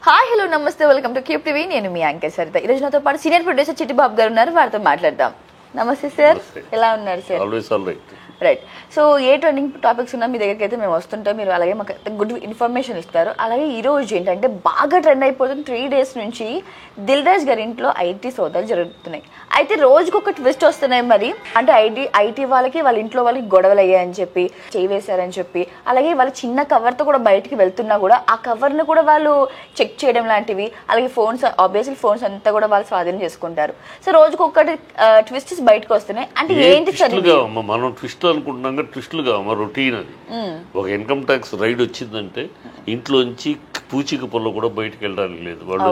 Hi hello నమస్తే welcome to cube TV. నేను మీ anchor Saritha. ఈ రోజు నాతో పాటు సీనియర్ ప్రొడ్యూసర్ చిట్టిబాబు గారు ఉన్నారు. వారితో మాట్లాడదాం. నమస్తే సార్, ఎలా ఉన్నారు సార్? రైట్. సో ఏ ట్రెండింగ్ టాపిక్స్ ఉన్నా మీ దగ్గరికి అయితే మేము వస్తుంటాం. మీరు అలాగే మాకు గుడ్ ఇన్ఫర్మేషన్ ఇస్తారు. అలాగే ఈ రోజు ఏంటంటే బాగా ట్రెండ్ అయిపోతుంది. 3 days నుంచి దిల్ రాజు గారి ఇంట్లో ఐటీ సోదాలు జరుగుతున్నాయి. అయితే రోజుకు ఒక ట్విస్ట్ వస్తున్నాయి. మరి అంటే ఐటీ వాళ్ళకి వాళ్ళ ఇంట్లో వాళ్ళకి గొడవలు అయ్యాయని చెప్పి చేయవేశారని చెప్పి, అలాగే వాళ్ళ చిన్న కవర్తో కూడా బయటికి వెళ్తున్నా కూడా ఆ కవర్ను కూడా వాళ్ళు చెక్ చేయడం లాంటివి, అలాగే ఫోన్స్ ఆబ్వియస్లీ ఫోన్స్ అంతా కూడా వాళ్ళు స్వాధీనం చేసుకుంటారు. సో రోజుకు ఒక్కటి ట్విస్ట్స్ బయటకు వస్తున్నాయి. అంటే ఏంటి సార్ మనం ట్విస్ట్ అనుకుంటున్నాం, ట్విస్టులుగా మా రొటీన్ అది. ఒక ఇన్కమ్ ట్యాక్స్ రైడ్ వచ్చిందంటే ఇంట్లోంచి పూచిక పొల్ల కూడా బయటకు వెళ్ళడానికి లేదు. వాళ్ళు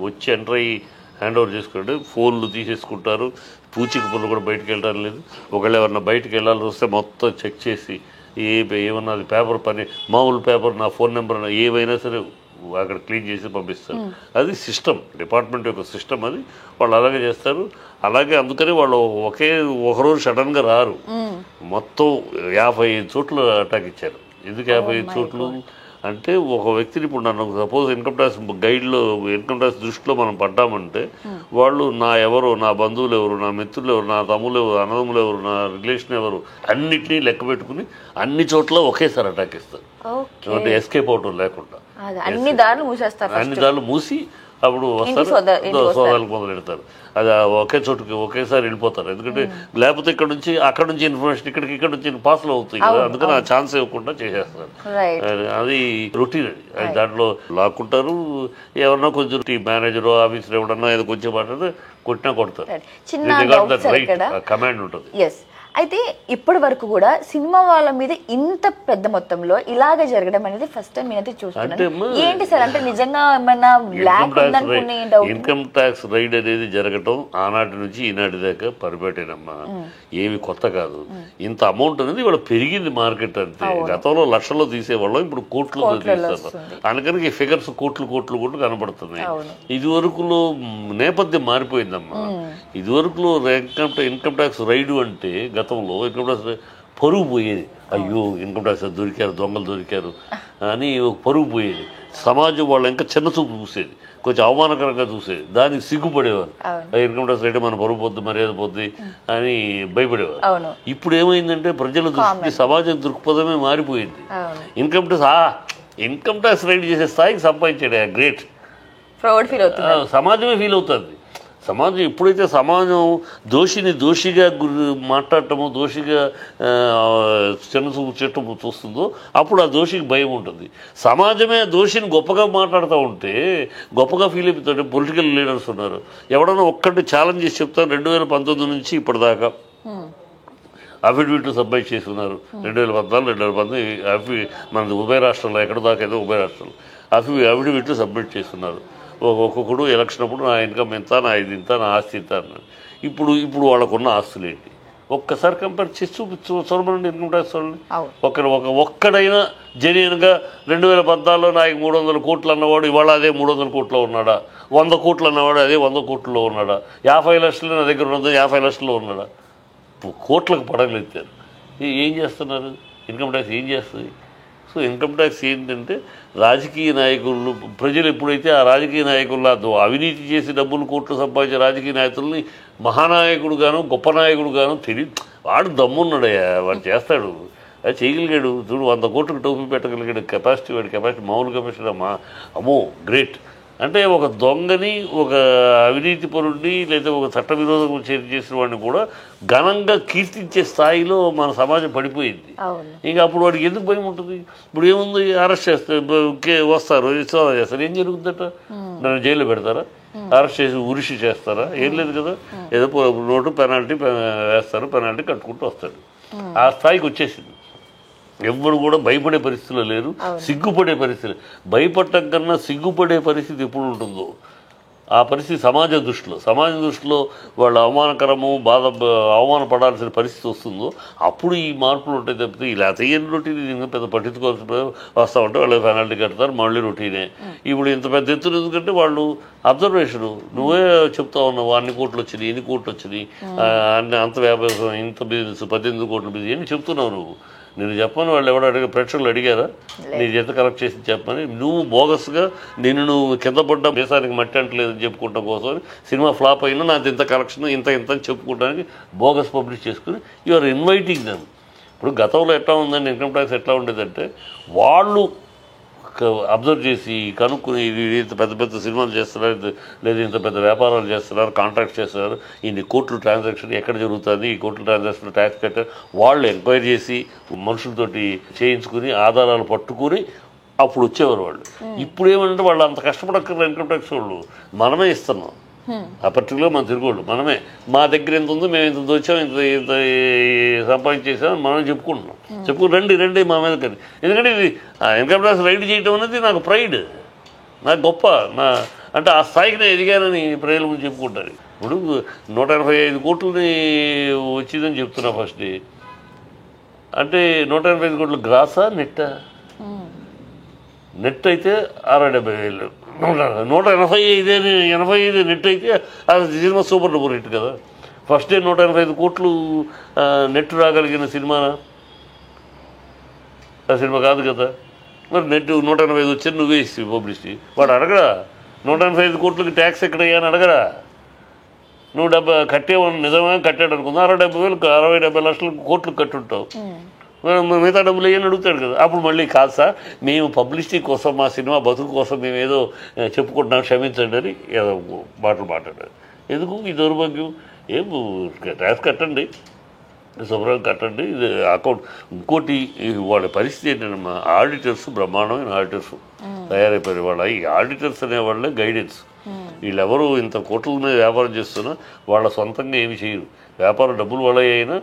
వచ్చి ఎంటర్ అయ్యి హ్యాండ్ ఓవర్ చేసుకుంటే ఫోన్లు తీసేసుకుంటారు. పూచిక పొల్ల కూడా బయటకు వెళ్ళడానికి లేదు. ఒకవేళ ఎవరన్నా బయటకు వెళ్ళాల్సి వస్తే మొత్తం చెక్ చేసి ఏమన్నా అది పేపర్ పని మామూలు పేపర్ నా ఫోన్ నెంబర్ ఏవైనా సరే అక్కడ క్లీన్ చేసి పంపిస్తారు. అది సిస్టమ్, డిపార్ట్మెంట్ యొక్క సిస్టమ్. అది వాళ్ళు అలాగే చేస్తారు. అలాగే అందుకని వాళ్ళు ఒకరోజు సడన్గా రారు. మొత్తం 55 చోట్ల అటాక్ ఇచ్చారు. ఎందుకు 55 చోట్లు అంటే, ఒక వ్యక్తిని ఇప్పుడు నన్ను సపోజ్ ఇన్కమ్ ట్యాక్స్ గైడ్లో ఇన్కమ్ ట్యాక్స్ దృష్టిలో మనం పడ్డామంటే వాళ్ళు నా బంధువులు ఎవరు, నా మిత్రులు ఎవరు, నా తమ్ములు ఎవరు, అన్నదమ్ములు ఎవరు, నా రిలేషన్ ఎవరు, అన్నిటినీ లెక్క పెట్టుకుని అన్ని చోట్ల ఒకేసారి అటాక్ ఇస్తారు. అంటే ఎస్కేప్ అవటం లేకుండా అన్ని దారులు మూసి అప్పుడు వస్తారు, సోదాలకు మొదలు పెడతారు. అది ఒకే చోటుకి ఒకేసారి వెళ్ళిపోతారు. ఎందుకంటే లేకపోతే అక్కడ నుంచి ఇన్ఫర్మేషన్ ఇక్కడ నుంచి పాస్లు అవుతాయి కదా. అందుకని ఆ ఛాన్స్ ఇవ్వకుండా చేసేస్తారు. అది రొటీన్. అది దాంట్లో లాక్కుంటారు. ఎవరన్నా కొంచెం మేనేజర్ ఆఫీసర్ ఎవరన్నా ఏదో కొంచెం మాట్లాడితే కొట్టినా కొడతారు. కమాండ్ ఉంటుంది. అయితే ఇప్పటి వరకు కూడా సినిమా వాళ్ళ మీద ఇంత పెద్ద మొత్తంలో ఇలాగే జరగడం అనేది ఫస్ట్ టైం నేనైతే చూస్తున్నాను. ఏంటి సార్, అంటే నిజంగా ఏమన్నా బ్లాక్ ఉందనుకునే డౌట్. ఇన్కమ్ ట్యాక్స్ రైడ్ అనేది జరగటం ఆనాటి నుంచి ఈనాటి దాకా పరిపెట్టేనమ్మా. ఏమి కొత్త కాదు. ఇంత అమౌంట్ అనేది ఇవాళ పెరిగింది మార్కెట్. అంతే. గతంలో లక్షల్లో తీసేవాళ్ళం, ఇప్పుడు కోట్లు తీస్తారు. అందుకని ఈ ఫిగర్స్ కోట్లు కనబడుతున్నాయి. ఇది వరకులో నేపథ్యం మారిపోయిందమ్మా. ఇది వరకులో ఇన్కమ్ ట్యాక్స్ రైడ్ అంటే గతంలో ఇన్కమ్ ట్యాక్స్ పరుగు పోయేది. అయ్యో ఇన్కమ్ ట్యాక్స్ దొరికారు, దొంగలు దొరికారు అని పరుగు పోయేది. సమాజం వాళ్ళ ఇంకా చిన్న చూపు చూసేది, కొంచెం అవమానకరంగా చూసేది. దానికి సిగ్గుపడేవారు. ఇన్కమ్ ట్యాక్స్ రైట్ మన పరుగు పోద్ది, మర్యాద పోద్ది అని భయపడేవారు. ఇప్పుడు ఏమైందంటే ప్రజల దృష్టి, సమాజం దృక్పథమే మారిపోయింది. ఇన్కమ్ ట్యాక్స్ రైట్ చేసే స్థాయికి సంపాదించాడు, గ్రేట్. సమాజమే ఫీల్ అవుతుంది. సమాజం ఎప్పుడైతే సమాజం దోషిగా మాట్లాడటమో, దోషిగా చిన్నచూపు చెట్టు చూస్తుందో అప్పుడు ఆ దోషికి భయం ఉంటుంది. సమాజమే దోషిని గొప్పగా మాట్లాడుతూ ఉంటే గొప్పగా ఫీల్ అయిపోతాడు. పొలిటికల్ లీడర్స్ ఉన్నారు, ఎవడన్నా ఒక్కటి ఛాలెంజ్ చేసి చెప్తారు. 2019 నుంచి ఇప్పటిదాకా అఫిడవిట్లు సబ్మిట్ చేస్తున్నారు. 2014, 2019 మనది ఉభయ రాష్ట్రాల్లో, ఎక్కడ దాకా అయితే ఉభయ రాష్ట్రాలు అఫిడవిట్లు సబ్మిట్ చేస్తున్నారు. ఒక్కొక్కడు ఎలక్షన్ అప్పుడు నా ఇన్కమ్ ఎంత, నా ఇది ఇంత, నా ఆస్తి ఇంత అన్నారు. ఇప్పుడు వాళ్ళకున్న ఆస్తులు ఏంటి ఒక్కసారి కంపేర్ చేసి చూడమనండి ఇన్కమ్ ట్యాక్స్ వాళ్ళని. ఒక్కడైనా జెన్యూన్గా 2014లో నాకు 300 కోట్లు అన్నవాడు ఇవాళ అదే 300 కోట్లో ఉన్నాడా? 100 కోట్లు అన్నవాడు అదే 100 కోట్లలో ఉన్నాడా? 50 లక్షలు నా దగ్గర ఉన్నది 50 లక్షల్లో ఉన్నాడా? కోట్లకు పడగలెత్తారు. ఏం చేస్తున్నారు? ఇన్కమ్ ట్యాక్స్ ఏం చేస్తుంది? సో ఇన్కమ్ ట్యాక్స్ ఏంటంటే రాజకీయ నాయకులు, ప్రజలు ఎప్పుడైతే ఆ రాజకీయ నాయకుల్లో అవినీతి చేసి డబ్బులు కోట్లు సంపాదించే రాజకీయ నాయకుల్ని మహానాయకుడు గాను, గొప్ప నాయకుడు గాను తెలియదు. వాడు దమ్మున్నాడయ్యా, వాడు చేస్తాడు, అది చేయగలిగాడు. చూడు 100 కోట్లకు టోపీ పెట్టగలిగాడు. కెపాసిటీ, వాడి కెపాసిటీ మామూలు కెపాసిటీ అమ్మో గ్రేట్. అంటే ఒక దొంగని, ఒక అవినీతి పరుడిని, లేదా ఒక చట్ట విరోధం చేసిన వాడిని కూడా ఘనంగా కీర్తించే స్థాయిలో మన సమాజం పడిపోయింది. ఇంకా అప్పుడు వాడికి ఎందుకు భయం ఉంటుంది? ఇప్పుడు ఏముంది, అరెస్ట్ చేస్తారు, వస్తారు, చేస్తారు, ఏం జరుగుతుందట? నన్ను జైల్లో పెడతారా? అరెస్ట్ చేసి ఉరిషి చేస్తారా? ఏం లేదు కదా. ఏదో నోటు పెనాల్టీ వేస్తారు, పెనాల్టీ కట్టుకుంటూ వస్తాడు. ఆ స్థాయికి వచ్చేసింది. ఎవ్వరు కూడా భయపడే పరిస్థితిలో లేరు, సిగ్గుపడే పరిస్థితి. భయపడటం కన్నా సిగ్గుపడే పరిస్థితి ఎప్పుడు ఉంటుందో ఆ పరిస్థితి సమాజ దృష్టిలో వాళ్ళు అవమానపడాల్సిన పరిస్థితి వస్తుందో అప్పుడు ఈ మార్పులు ఉంటాయి. తప్పితే ఇలా చేయని రొటీన్ పెద్ద పట్టించుకోవాల్సిన వస్తూ ఉంటే వాళ్ళు పెనాల్టీ కడతారు, మళ్ళీ రొటీనే. ఇప్పుడు ఇంత పెద్ద ఎత్తున ఎందుకంటే వాళ్ళు అబ్జర్వేషను, నువ్వే చెప్తా ఉన్నావు అన్ని కోట్లు వచ్చినాయి, ఎన్ని కోట్లు వచ్చినాయి, అంత వ్యాపారం, ఇంత బిజినెస్ 18 కోట్ల బిజినెస్ అని చెప్తున్నావు నువ్వు. నేను చెప్పని వాళ్ళు ఎవరు ప్రేక్షకులు అడిగారా నీ చేత కలెక్ట్ చేసి చెప్పని? నువ్వు బోగస్గా నువ్వు కింద పడ్డా దేశానికి మట్టి అంటలేదని చెప్పుకుంటాం కోసం సినిమా ఫ్లాప్ అయినా నాది ఇంత కలెక్షన్ ఇంత అని చెప్పుకోవడానికి బోగస్ పబ్లిష్ చేసుకుని యు ఆర్ ఇన్వైటింగ్ దెమ్. ఇప్పుడు గతంలో ఎట్లా ఉందండి, ఇన్కమ్ ట్యాక్స్ ఎట్లా ఉండేదంటే వాళ్ళు అబ్జర్వ్ చేసి కనుక్కుని ఇంత పెద్ద పెద్ద సినిమాలు చేస్తున్నారు లేదా ఇంత పెద్ద వ్యాపారాలు చేస్తున్నారు, కాంట్రాక్ట్ చేస్తున్నారు, ఇన్ని కోట్లు ట్రాన్సాక్షన్ ఎక్కడ జరుగుతుంది, ఈ కోట్ల ట్రాన్సాక్షన్ ట్యాక్స్ కట్టారు, వాళ్ళు ఎంక్వైరీ చేసి మనుషులతోటి చేయించుకుని ఆధారాలు పట్టుకుని అప్పుడు వచ్చేవారు వాళ్ళు. ఇప్పుడు ఏమంటే వాళ్ళు అంత కష్టపడక్కర్లేదు ఇన్కమ్ ట్యాక్స్ వాళ్ళు, మనమే ఇస్తున్నాం. ఆ పర్టికులర్ మన తిరుగుళ్ళు మనమే, మా దగ్గర ఎంత ఉందో మేము ఇంత వచ్చాం, ఇంత ఇంత సంపాదించేసాం మనం చెప్పుకుంటున్నాం. రండి రండి మా మీద కానీ. ఎందుకంటే ఇది ఇన్కమ్ ట్యాక్స్ రైడ్ చేయడం అనేది నాకు ప్రైడ్, నాకు గొప్ప, అంటే ఆ స్థాయికి నేను ఎదిగానని ప్రజల ముందు చెప్పుకుంటారు. ఇప్పుడు 185 కోట్లని వచ్చిందని చెప్తున్నా ఫస్ట్. అంటే 185 కోట్లు గ్రాసా నెట్టా? నెట్ అయితే 670,000, 185 నెట్ అయితే అది సినిమా సూపర్ డూపర్ హిట్ కదా. ఫస్ట్ డే 185 కోట్లు నెట్ రాగలిగిన సినిమానా? ఆ సినిమా కాదు కదా. మరి నెట్ 185 వచ్చి నువ్వే ఇస్తావు పబ్లిసిటీ. వాడు అడగడా 185 కోట్లకి ట్యాక్స్ ఎక్కడయ్యా అని అడగరా? నువ్వు కట్టేవని నిజమే కట్టాడు అనుకుందా, 60-70 లక్షల కోట్లు కట్టుంటావు, మిగతా డబ్బులు అయ్యని అడుగుతాడు కదా. అప్పుడు మళ్ళీ కాదు సార్ మేము పబ్లిసిటీ కోసం మా సినిమా బతుకు కోసం మేము ఏదో చెప్పుకుంటున్నాం క్షమించండి అని ఏదో మాట్లాడారు. ఎందుకు ఈ దౌర్భాగ్యం? ఏం ట్యాక్స్ కట్టండి, శుభ్రంగా కట్టండి, ఇది అకౌంట్. ఇంకోటి వాళ్ళ పరిస్థితి ఏంటంటే మా ఆడిటర్స్ బ్రహ్మాండమైన ఆడిటర్స్ తయారైపోయారు. వాళ్ళ ఈ ఆడిటర్స్ అనేవాళ్ళే గైడెన్స్. వీళ్ళెవరు ఇంత కోట్ల మీద వ్యాపారం చేస్తున్నా వాళ్ళ సొంతంగా ఏమి చేయరు. వ్యాపారం డబ్బులు వాళ్ళ అయినా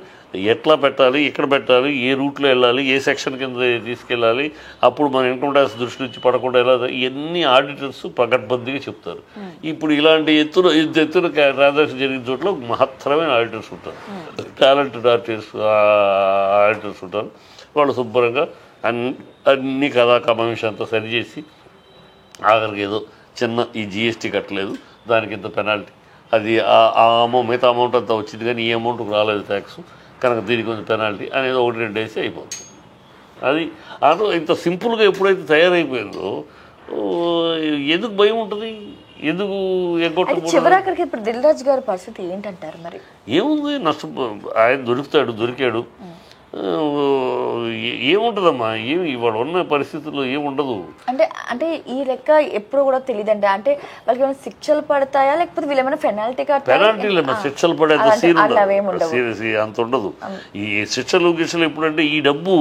ఎట్లా పెట్టాలి, ఎక్కడ పెట్టాలి, ఏ రూట్లో వెళ్ళాలి, ఏ సెక్షన్ కింద తీసుకెళ్ళాలి, అప్పుడు మన ఇన్కమ్ ట్యాక్స్ దృష్టి నుంచి పడకుండా ఎలా, ఇవన్నీ ఆడిటర్స్ పకడ్బందీగా చెప్తారు. ఇప్పుడు ఇలాంటి ఎత్తున ట్రాన్సాక్షన్ జరిగిన చోట్ల మహత్తరమైన ఆడిటర్స్ ఉంటారు, టాలెంటెడ్ ఆడిటర్స్ ఉంటారు. వాళ్ళు శుభ్రంగా అన్ని కథాకమాంశం అంతా సరిచేసి ఆఖరికి ఏదో చిన్న ఈ జిఎస్టీ కట్టలేదు దానికి ఇంత పెనాల్టీ, అది ఆ మిగతా అమౌంట్ అంతా వచ్చింది కానీ ఈ అమౌంట్కి రాలేదు ట్యాక్స్ కనుక దీనికి కొంచెం పెనాల్టీ అనేది 1-2 డేస్ అయిపోతుంది. అది ఇంత సింపుల్గా ఎప్పుడైతే తయారైపోయిందో ఎందుకు భయం ఉంటుంది, ఎందుకు చివరాఖరికి ఇప్పుడు దిల్ రాజు గారి పరిస్థితి ఏంటంటారు? మరి ఏముంది, ఆయన దొరికాడు, ఏముంటుందమ్మా, ఏమి ఇవాళ ఉన్న పరిస్థితుల్లో ఏముండదు. అంటే ఈ లెక్క ఎప్పుడు కూడా తెలియదండి. అంటే వాళ్ళకి ఏమైనా శిక్షలు పడతాయా లేకపోతే వీళ్ళు ఏమైనా పెనాల్టీ శిక్షలు పడేంత అంత ఉండదు. ఈ శిక్షలు ఎప్పుడంటే ఈ డబ్బు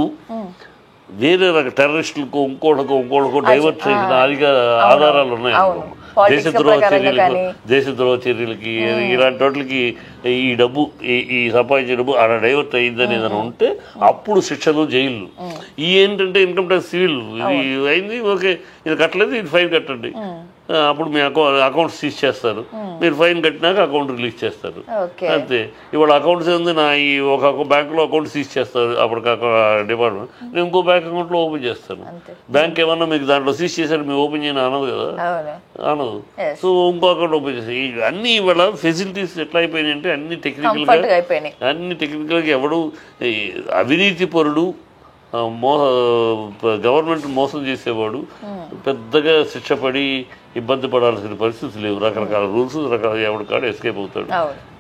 వేరే రక టెర్రరిస్టులకు ఇంకోళ్ళకో డైవర్ట్ చేసిన ఆధారాలు ఉన్నాయి. దేశద్రోహ చర్యలకి ఇలాంటి వాటికి ఈ డబ్బు ఈ సంపాదించే డబ్బు అలా డైవర్ట్ అయిందని ఏదైనా ఉంటే అప్పుడు శిక్షలు, జైళ్ళు. ఈ ఏంటంటే ఇన్కమ్ ట్యాక్స్ సివిల్ ఇది అయింది, ఓకే ఇది కట్టలేదు, ఇది ఫైన్ కట్టండి, అప్పుడు మీ అకౌంట్స్ సీజ్ చేస్తారు, మీరు ఫైన్ కట్టినాక అకౌంట్ రిలీజ్ చేస్తారు అంతే. ఇవాళ అకౌంట్స్ ఏంది నా ఈ ఒక బ్యాంకులో అకౌంట్ సీజ్ చేస్తారు, అప్పుడు డిపార్ట్మెంట్ నేను ఇంకో బ్యాంక్ అకౌంట్లో ఓపెన్ చేస్తాను. బ్యాంక్ ఏమన్నా మీకు దాంట్లో సీజ్ చేశారు మీరు ఓపెన్ చేయని అనదు కదా, అనదు. సో ఇంకో అకౌంట్ ఓపెన్ చేస్తారు. అన్ని ఇవాళ ఫెసిలిటీస్ ఎట్లా అయిపోయినాయి అంటే అన్ని టెక్నికల్గా ఎవడు అవినీతి పరుడు గవర్నమెంట్ మోసం చేసేవాడు పెద్దగా శిక్ష పడి ఇబ్బంది పడాల్సిన పరిస్థితి లేవు. రకరకాల రూల్స్ ఎవరి కాడ ఎస్కేప్ అవుతాడు.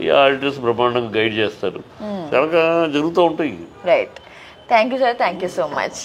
ఈ ఆడిటర్స్ బ్రహ్మాండంగా గైడ్ చేస్తారు, కనుక జరుగుతూ ఉంటాయి. Right, thank you sir, thank you so much.